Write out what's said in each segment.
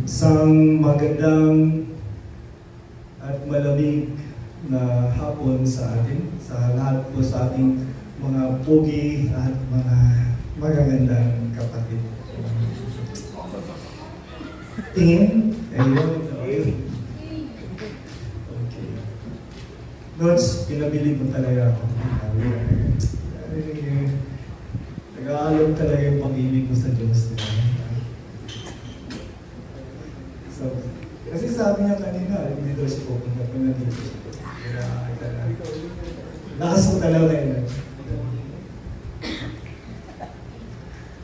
Isang magandang at malamig na hapon sa atin, sa lahat po sa ating mga pogi at mga magagandang kapatid. Tingin? Ayun. Okay. Notes, pinabili mo talaga ako. Nag-aalok talaga yung pag-ibig ko sa Diyos. So, kasi sabi niya kanina, hindi daw siya pupunta pa na dito siya. Lakas mo talaga yun.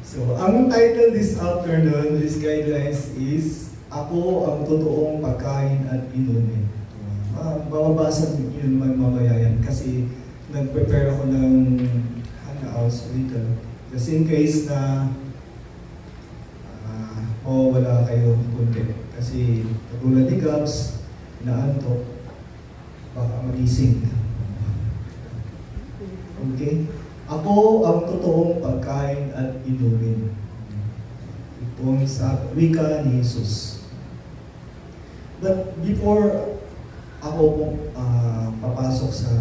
So, ang title this afternoon, this guidelines is, Ako ang totoong pagkain at inumin. Mababasa yun mamaya yan kasi nag-prepare ako ng hangouts dito. Just in case na wala kayo kundi. Kasi katulad ni Gabs, naantok, baka magising. Okay? Ako ang totoong pagkain at inumin. Itong sa wika ni Jesus. But before ako papasok sa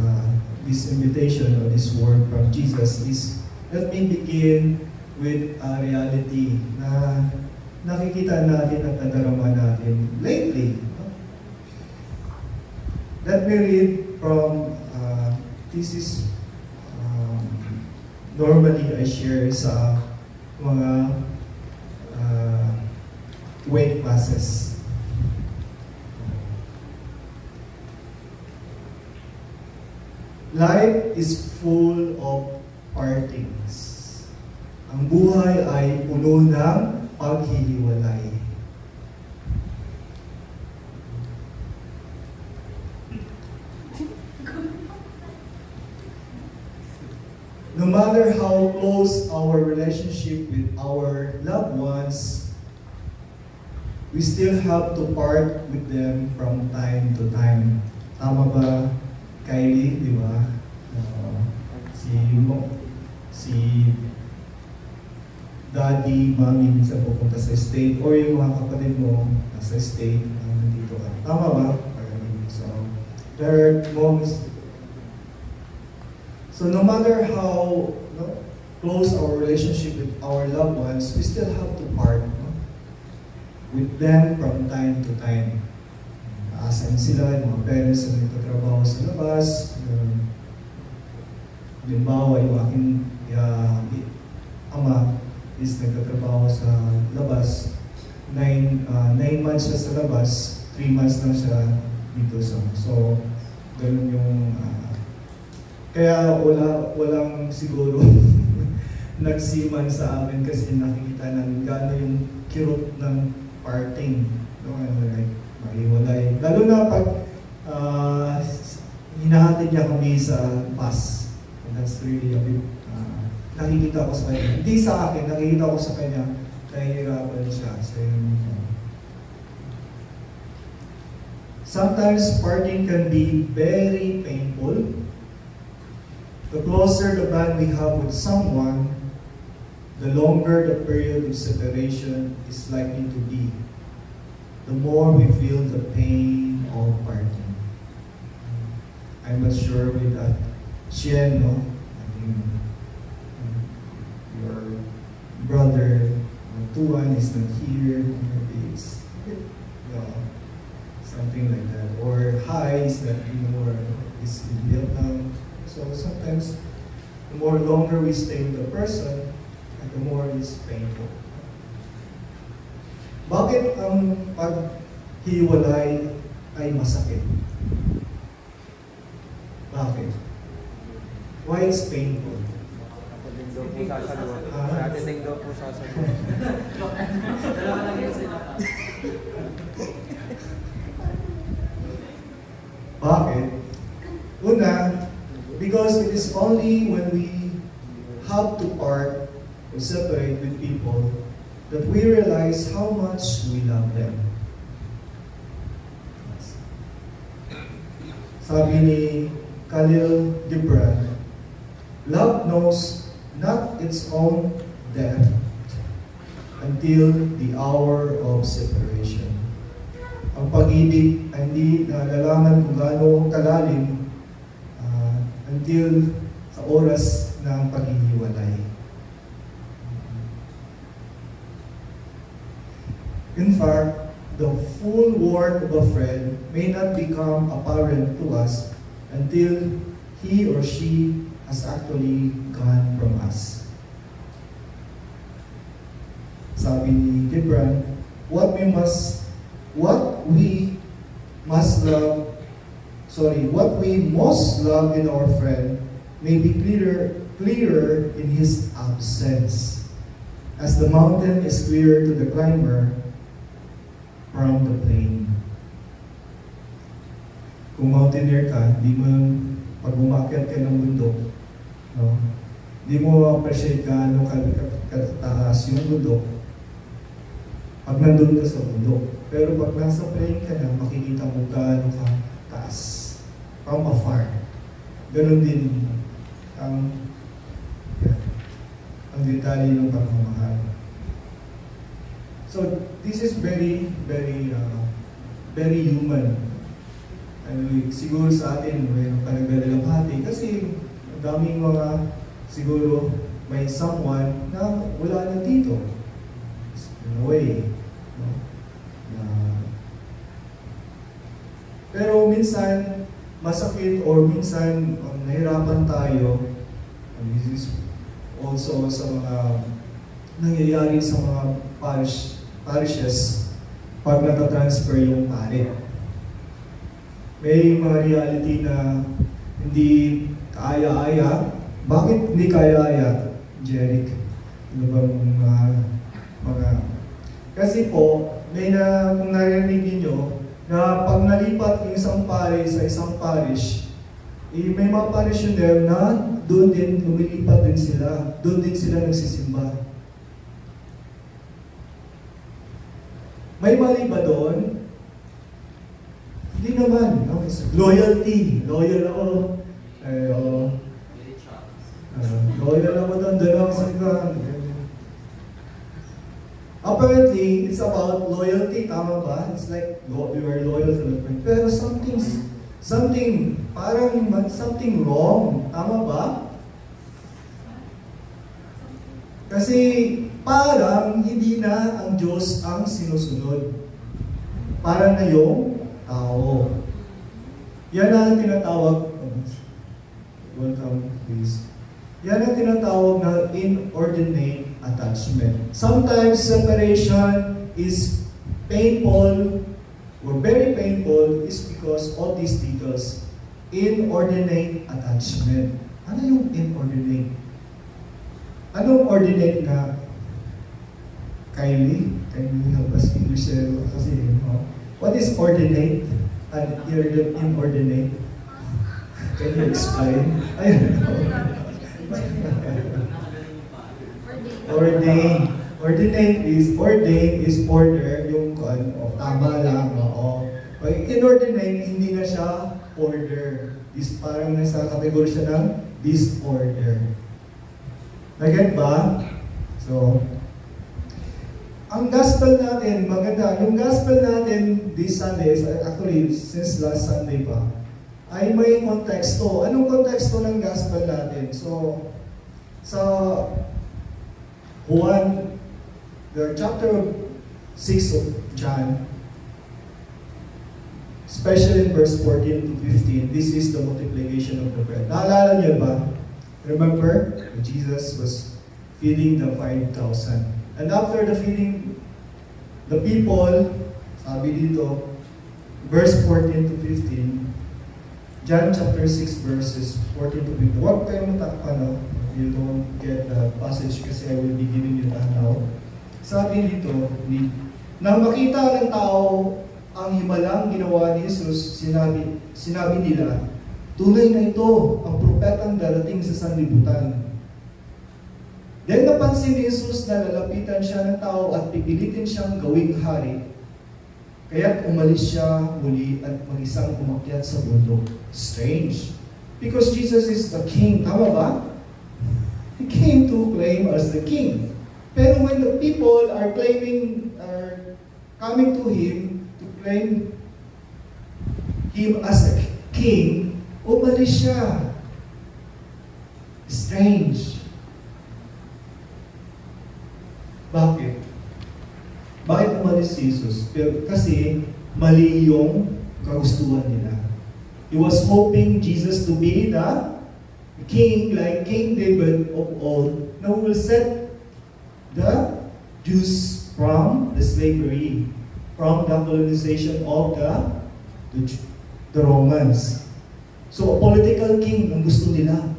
this invitation or this word from Jesus is, let me begin with a reality na nakikita natin at nadarama natin lately. Let me read from, this is normally I share sa mga weight classes. Life is full of partings. Ang buhay ay puno ng paghihiwalay. No matter how close our relationship with our loved ones, we still have to part with them from time to time. Tama ba, Kylie? Di ba? Si daddy, mommy, minsan pupunta sa state, or yung mga kapatid mo nasa state, nandito ka. Tama ba? So, there are moments. So no matter how close our relationship with our loved ones, we still have to part with them from time to time. Naasan sila, yung mga parents na nagtatrabaho sa labas. Halimbawa, yung aking ama is nagtatrabaho sa labas. 9 months siya sa labas, 3 months lang siya dito sa. So, ganun yung kaya walang siguro nagsiman sa amin kasi nakikita namin gaano yung kirot ng parting. Like, maiwalay. Lalo na pag hinahatid niya kami sa bus. And that's really a bit, nakikita ko sa kanya. Hindi sa akin, nakikita ko sa kanya, nahihirapan siya. Sometimes parting can be very painful. The closer the bond we have with someone, the longer the period of separation is likely to be. The more we feel the pain of parting. I'm not sure with that. Shien, no? I think your brother, Tuan, is not here. Maybe it's something like that. Or Hai is not anymore. Is in Vietnam. So sometimes, the more longer we stay with the person, the more it's painful. Bakit ang paghiwalay ay masakit? Bakit? Why it's painful? Bakit? Una, because it is only when we have to part or separate with people that we realize how much we love them. Sabi ni Khalil Gibran, love knows not its own death until the hour of separation. ang pag-ibig ay hindi nalalaman kung gaano kalalim until sa oras ng paghihiwalay. In fact, the full worth of a friend may not become apparent to us until he or she has actually gone from us. Sabi ni Gibran, what we most love in our friend may be clearer in his absence, as the mountain is clear to the climber from the plain. Kung mountaineer ka, di mo, pag umakyat ka ng bundok, no, di mo appreciate gaano kataas yung bundok pag nandun ka sa bundok. Pero pag nasa plain ka na, makikita mo gaano ka taas from afar. Ganon din ang detalye ng pagmamahal. So this is very human. Siguro sa atin mayroon pa nagdadalamhati kasi ang daming mga siguro may someone na wala na dito. In a way. No? Pero minsan masakit or minsan nahirapan tayo. And this is also sa mga nangyayari sa mga parishes pag natatransfer yung pare. May mga reality na hindi kaaya-aya. Bakit hindi kaaya-aya, Jeric? Ano bang mga... Kasi po, kung narinig niyo na pag nalipat yung isang pare sa isang parish, may mga parishioner na doon din lumilipat din sila. Doon din sila nagsisimba. May mali ba doon? Hindi naman. Okay, so loyalty. Loyal ako. Loyal ako doon. Dalawang sanggang. Apparently, it's about loyalty. Tama ba? It's like you are loyal to the friend. Pero something wrong. Tama ba? Kasi parang hindi na ang Diyos ang sinusunod. Parang na yung tao. Yan ang tinatawag, welcome please. Yan ang tinatawag na inordinate attachment. Sometimes separation is painful or very painful is because of these details. Inordinate attachment. Ano yung inordinate? Anong ordinate nga? Kylie, can you help us English kasi what is ordinate and inordinate? Can you explain? I don't know. Ordinate is order, yung tama lang, oo. Pag inordinate, hindi na siya order. Parang nasa kategory siya ng disorder. Nag-get ba? So, ang gospel natin, maganda. Yung gospel natin this Sunday, actually, since last Sunday pa, ay may konteksto. Anong konteksto ng gospel natin? So, sa Juan, the chapter 6 of John, especially in verse 14 to 15, this is the multiplication of the bread. Naalala niyo ba? Remember, Jesus was feeding the 5,000. And after the feeding, the people, sabi dito, verse 14 to 15, John chapter 6 verses 14 to 15. Huwag kayo matakpan, you don't get the passage kasi I will be giving you that now. Sabi dito, nang makita ng tao ang himalang ginawa ni Jesus, sinabi nila, tunay na ito ang propetang darating sa sanlibutan. Then napansin ni Jesus na lalapitan siya ng tao at pipilitin siyang gawing hari. Kaya't umalis siya muli at mag-isang umakyat sa bundok. Strange. Because Jesus is the king. Tama ba? He came to claim as the king. Pero when the people are coming to him to claim him as a king, umalis siya. Strange. Bakit? Bakit umalis si Jesus? Kasi mali yung kagustuhan nila. He was hoping Jesus to be the king, like King David of old, who will set the Jews from the slavery, from the colonization of the Romans. So, a political king ang gusto nila.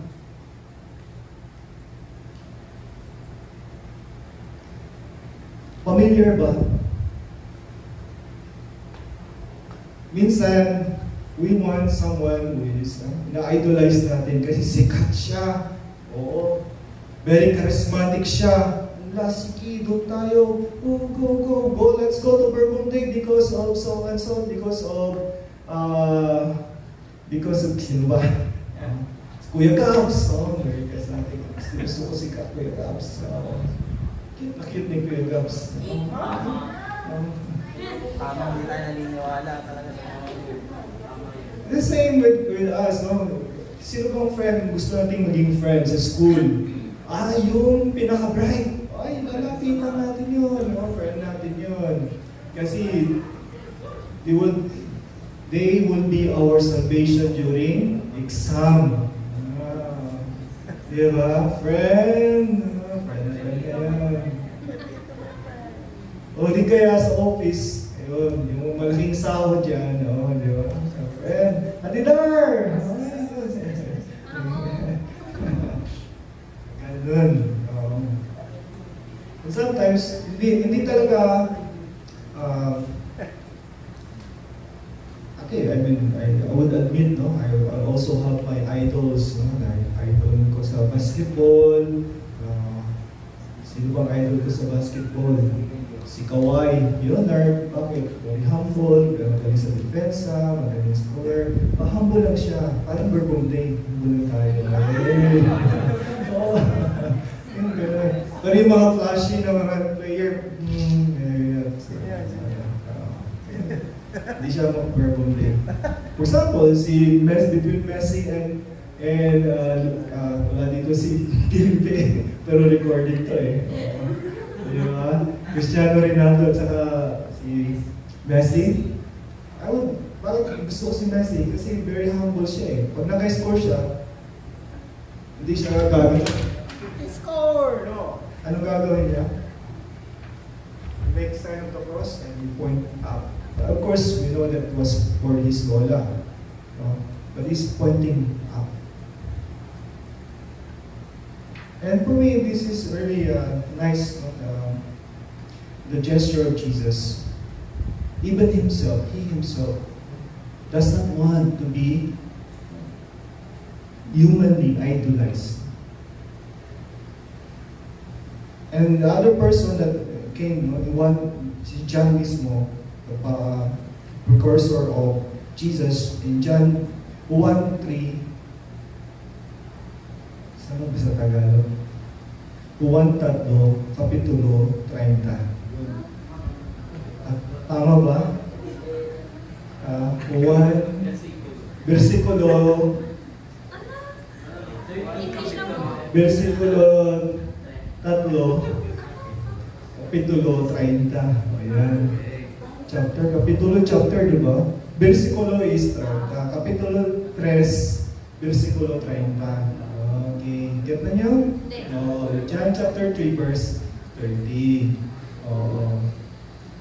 Familiar ba? Minsan, we want someone who is, na-idolize natin kasi sikat siya. Oo. Very charismatic siya. Sige, doon tayo. Go. Let's go to Burgundy because of so and so, because of, sino ba? Kuya Gabs. Very charismatic. Gusto ko si Kuya Gabs. Cute ni Kuya Gabs. Tama, hindi tayo naniniwala talaga sa mga The same with us, no? Sino bang friend gusto nating maging friend sa school? Yung pinaka-bright. Lalapitan natin yun. No? Friend natin yun. Kasi they will be our salvation during exam. Diba? Friend kayo. O di kaya sa office, ayun, yung malaking sahod dyan, di ba? Friend, Adidar! Ganun. And sometimes, hindi talaga, okay, I would admit, no, I also have my idols, no, idol ko sa basketball. Sino bang idol ko sa basketball? Si Kawhi Leonard. Bakit? Very humble, magaling sa depensa, magaling scorer. Humble lang siya. Parang Burgundy. Humble lang tayo. Oo. Yung gano'n. Pero yung mga flashy na mga player, hindi siya mag-Burgundy. For example, between Messi and wala dito si Felipe, pero recording to di ba? Cristiano Ronaldo at saka si Messi. Bakit gusto ko si Messi? Kasi very humble siya Pag naka-score siya, hindi siya gagawin. Score! No! Anong gagawin niya? He makes sign of the cross and he point up. But of course, we know that was for his lola. No? But he's pointing up. And for me, this is really nice, the gesture of Jesus. Even he himself, does not want to be humanly idolized. And the other person that came, si John mismo, the precursor of Jesus, in John 1:3, saan ba sa Tagalog? 1:3, Kapitulo 30. Tama ba? 1, versikulo 3, Kapitulo 30. Ayan. Chapter, di ba? Versikulo is 30. Kapitulo 3, versikulo 30. Okay. Get na niyo? John chapter 3, verse 30.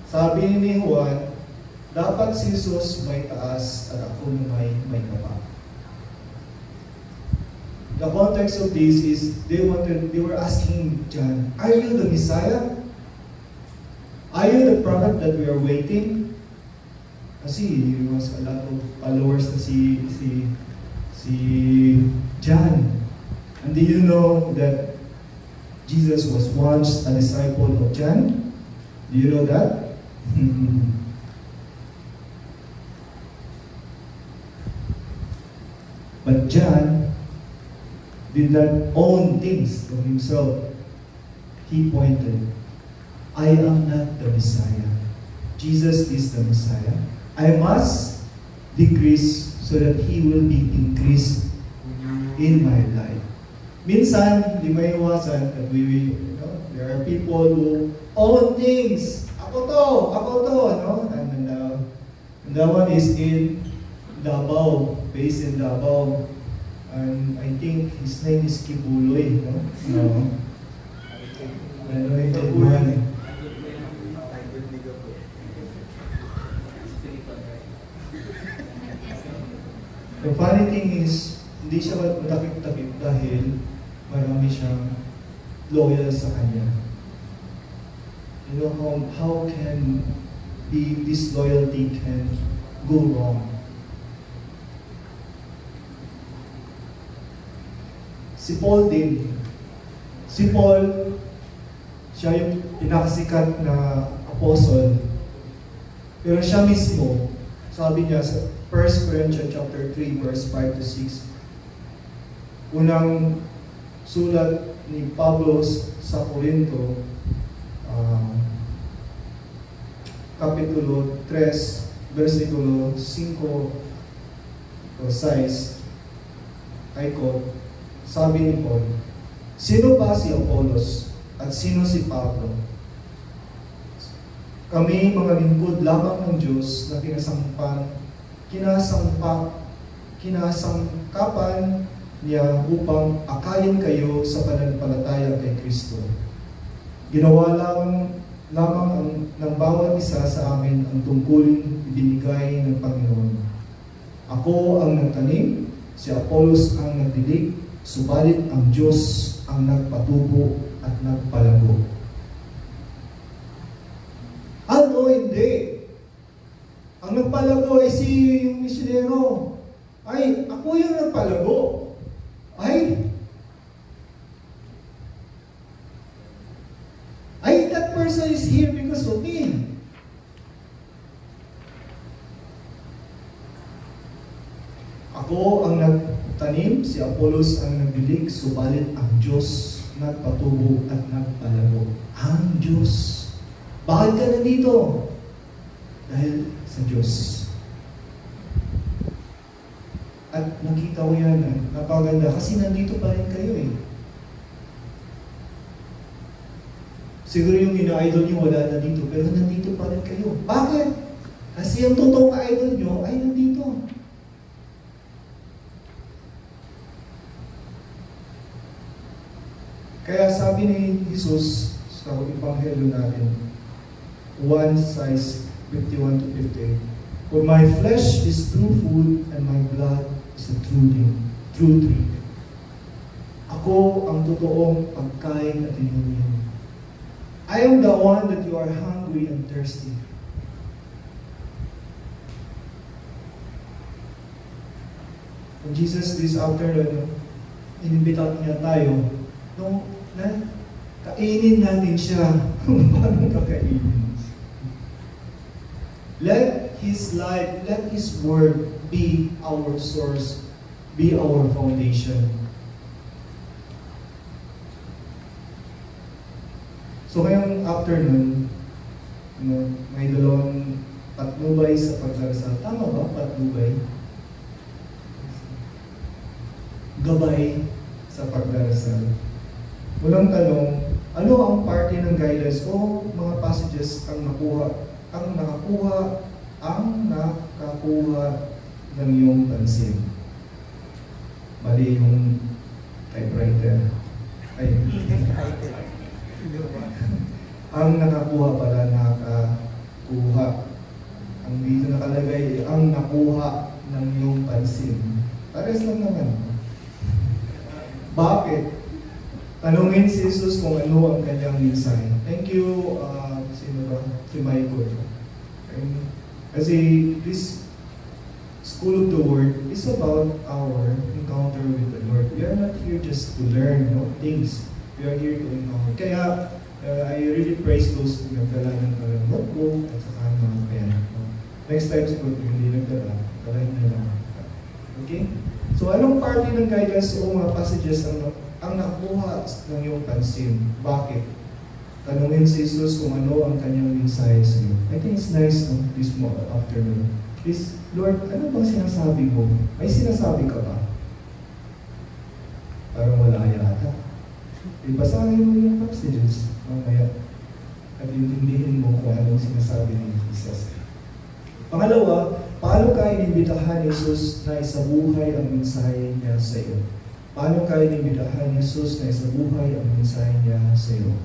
Sabi ni Juan, dapat si Jesus may taas at ako may baba. The context of this is they were asking John, are you the Messiah? Are you the prophet that we are waiting? Kasi there was a lot of followers na si John. And do you know that Jesus was once a disciple of John? Do you know that? But John did not own things of himself. He pointed, I am not the Messiah. Jesus is the Messiah. I must decrease so that He will be increased in my life. Minsan, di maiwasan that there are people who own things. Ako to, no? And that one is in Davao, based in Davao. And I think his name is Kibuloy, no? No. Anointed man. The funny thing is, hindi siya matakip-takip dahil marami siyang loyal sa kanya. You know how can this loyalty can go wrong? Si Paul din. Si Paul, siya yung pinakasikat na apostle. Pero siya mismo, sabi niya sa 1 Corinthians chapter 3 verse 5 to 6, unang sulat ni Pablo sa Corinto, kapitulo 3, versikulo 5 o 6, ay ko, sabi ni Paul, sino ba si Apollos at sino si Pablo? Kami mga lingkod lamang ng Diyos na kinasangkapan niya upang akayin kayo sa pananampalataya kay Kristo. Ginawa lamang ng bawat isa sa amin ang tungkulin ibinigay ng Panginoon. Ako ang nagtanim, si Apollos ang nagdilig, subalit ang Diyos ang nagpatubo at nagpalago. Ano hindi? Ang nagpalago ay yung misyonero. Ay, ako yung nagpalago. That person is here because of me. Ako ang nagtanim, si Apollos ang nagdilig, subalit ang Diyos nagpatubo at nagpalago. Ang Diyos. Bakit ka nandito? Dahil sa Diyos. At nakita ko yan, napaganda, kasi nandito pa rin kayo eh. Siguro yung ina-idol nyo wala na dito, pero nandito pa rin kayo. Bakit? Kasi ang totoong idol nyo ay nandito. Kaya sabi ni Jesus sa Ebanghelyo natin, 1:51 to 58, for my flesh is true food and my blood is a true drink. Ako ang totoong pagkain at inumin. I am the one that you are hungry and thirsty. And Jesus this afternoon, inimbita niya tayo, kainin natin siya. Paano kakainin? Let His life, let His word be our source, be our foundation. So ngayong afternoon, may dalawang patnubay sa pagdarasal. Tama ba? Patnubay? Gabay sa pagdarasal. Unang tanong, ano ang parte ng guidance o mga passages ang nakakuha ng iyong pansin? Bali yung typewriter. Ang nakakuha pala, nakakuha. Ang dito nakalagay, ang nakuha ng iyong pansin. Pares lang naman. Bakit? Tanungin si Jesus kung ano ang kanyang mensahe. Thank you, sino ba? Si Michael. Kasi this School of the Word is about our encounter with the Lord. We are not here just to learn things. We are here to encounter. Kaya, I really praise those who nagdala ng notebook at saka ng mga pen. Next time siguro, hindi nagdala, dalahin na lang. Okay? So, anong parte ng guidance o mga passages ang nakuha ng iyong pansin? Bakit? Tanungin si Jesus kung ano ang kanyang mensahe sa iyo. I think it's nice no, this afternoon. Please, Lord, ano bang sinasabi mo? May sinasabi ka ba? Parang wala yata. Basahin mo yung passages mamaya at intindihin mo kung anong sinasabi ni Jesus. Pangalawa, paano ka inimbitahan ni Jesus na isabuhay ang mensahe niya sa iyo? Paano ka inimbitahan ni Jesus na isabuhay ang mensahe niya sa iyo?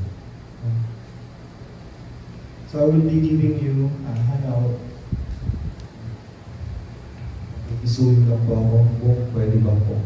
So I will be giving you a handout. Isuhin lang po ako kung pwede ba po.